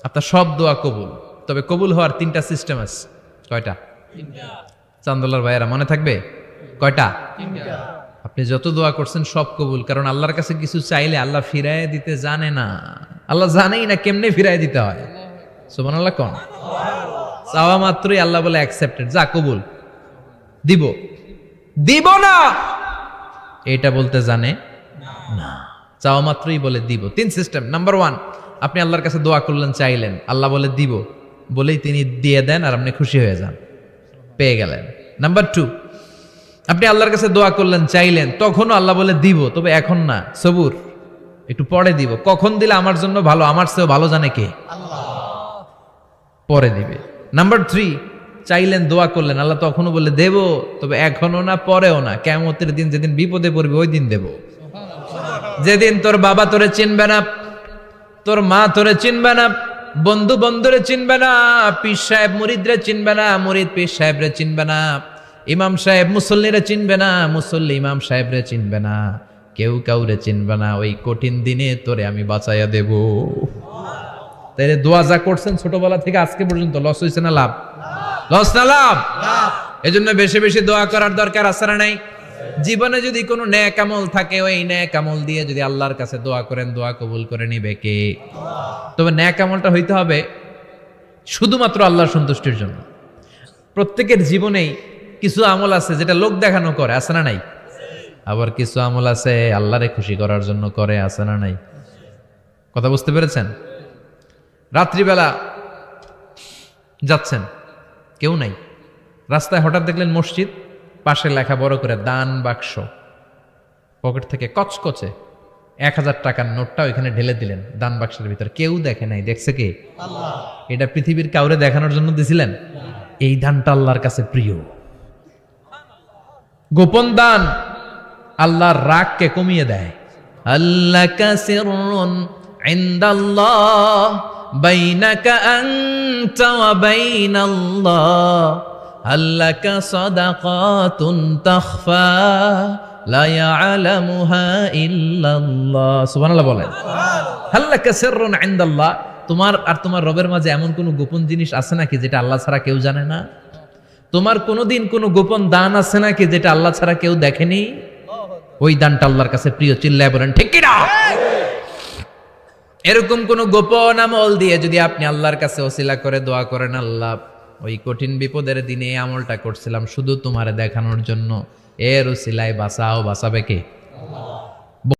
আপনার সব দোয়া কবুল। তবে কবুল হওয়ার 3টা সিস্টেম আছে। কয়টা? চান্দোলার ভাইয়েরা মনে থাকবে? কয়টা? আপনি যত দোয়া করছেন সব কবুল, কারণ আল্লাহর কাছে কিছু চাইলে আল্লাহ ফিরায় দিতে জানে না। আল্লাহ জানেই না কেমনে ফিরায় দিতে হয়। সুবহানাল্লাহ কোন? চাওয়া মাত্রই আল্লাহ বলে অ্যাকসেপ্টেড, যা কবুল, দিব দিব না এটা বলতে জানে না, চাওয়া মাত্রই বলে দিব। 3 সিস্টেম। নাম্বার 1, আপনি আল্লাহর কাছে দোয়া করলেন, চাইলেন, আল্লাহ বলে দিব, বলেই তিনি দিয়ে দেন আর আপনি খুশি হয়ে যান, পেয়ে গেলেন। নাম্বার 2, আপনি আল্লাহর কাছে দোয়া করলেন, চাইলেন, তখনও আল্লাহ বলে দিব, তবে এখন না, সবুর, একটু পরে দিব। কখন দিলে আমার জন্য ভালো, আমার চেয়েও ভালো জানে কে? আল্লাহ, পরে দিবে। নাম্বার 3, চাইলেন, দোয়া করলেন, আল্লাহ তখনও বলে দেব, তবে এখনো না, পরেও না, কিয়ামতের দিন যেদিন বিপদে পড়বে ওই দিন দেব। যেদিন তোর বাবা তোরে চিনবে না, তোর মা তোরে চিনবে না, বন্ধু বন্ধুরে চিনবে না, পীর সাহেব মুরিদরে চিনবে না, মুরিদ পীর সাহেবরে চিনবে না, ইমাম সাহেব মুসল্লিরে চিনবে না, মুসল্লি ইমাম সাহেবরে চিনবে না, কেউ কাউরে চিনবে না। ওই কঠিন দিনে তোরে আমি বাঁচাইয়া দেব। তাইলে দোয়া যা করছেন ছোটবেলা থেকে আজকে পর্যন্ত লস হয়েছে না লাভ? লস না লাভ? এজন্য বেশি বেশি দোয়া করার দরকার আছে না নাই? জীবনে যদি কোনো নেক আমল থাকে, ওই নেক আমল দিয়ে যদি আল্লাহর কাছে দোয়া করেন, দোয়া কবুল করে নিবে কে? তবে নেক আমলটা হইতে হবে শুধুমাত্র আল্লাহর সন্তুষ্টির জন্য। প্রত্যেকের জীবনেই কিছু আমল আছে যেটা লোক দেখানো করে, আছে না নাই? আবার কিছু আমল আছে আল্লাহরে খুশি করার জন্য করে, আছে না নাই? কথা বুঝতে পেরেছেন? রাত্রিবেলা যাচ্ছেন, কেউ নাই, রাস্তায় হঠাৎ দেখলেন মসজিদ, পাশে লেখা বড় করে দান বাক্স, পকেট থেকে কচকচে 1000 টাকার নোটটা ওইখানে ঢেলে দিলেন দান বাক্সের ভিতর। কেউ দেখে নাই, দেখছে কে? আল্লাহ। এটা পৃথিবীর কাউরে দেখানোর জন্য দিছিলেন? এই দানটা আল্লাহর কাছে প্রিয়। গোপন দান আল্লাহর রাগকে কমিয়ে দেয়। আল্লাকা সিররুন ইনদাল্লাহ বাইনাকা আনতা ওয়া বাইনাল্লাহ, আল্লাকা সাদাকাতুন তাখফা লা ইয়ালামুহা ইল্লাল্লাহ। সুবহানাল্লাহ বলেন। আল্লাকা সিররুন ইনদাল্লাহ, তোমার আর তোমার রবের মাঝে এমন কোন গোপন জিনিস আছে নাকি যেটা আল্লাহ ছাড়া কেউ জানে না? তোমার কোনোদিন কোনো গোপন দান আছে নাকি যেটা আল্লাহ ছাড়া কেউ দেখেনি? ওই দানটা আল্লাহর কাছে প্রিয়। চিল্লায় বলেন ঠিক কি না? এরকম কোন গোপন আমল দিয়ে যদি আপনি আল্লাহর কাছে ওসিলা করে দোয়া করেন, আল্লাহ ওই কঠিন বিপদের দিনে এই আমলটা করছিলাম শুধু তোমারে দেখানোর জন্য, এর ওসিলায় বাঁচাও, বাঁচাবে কে? আল্লাহ।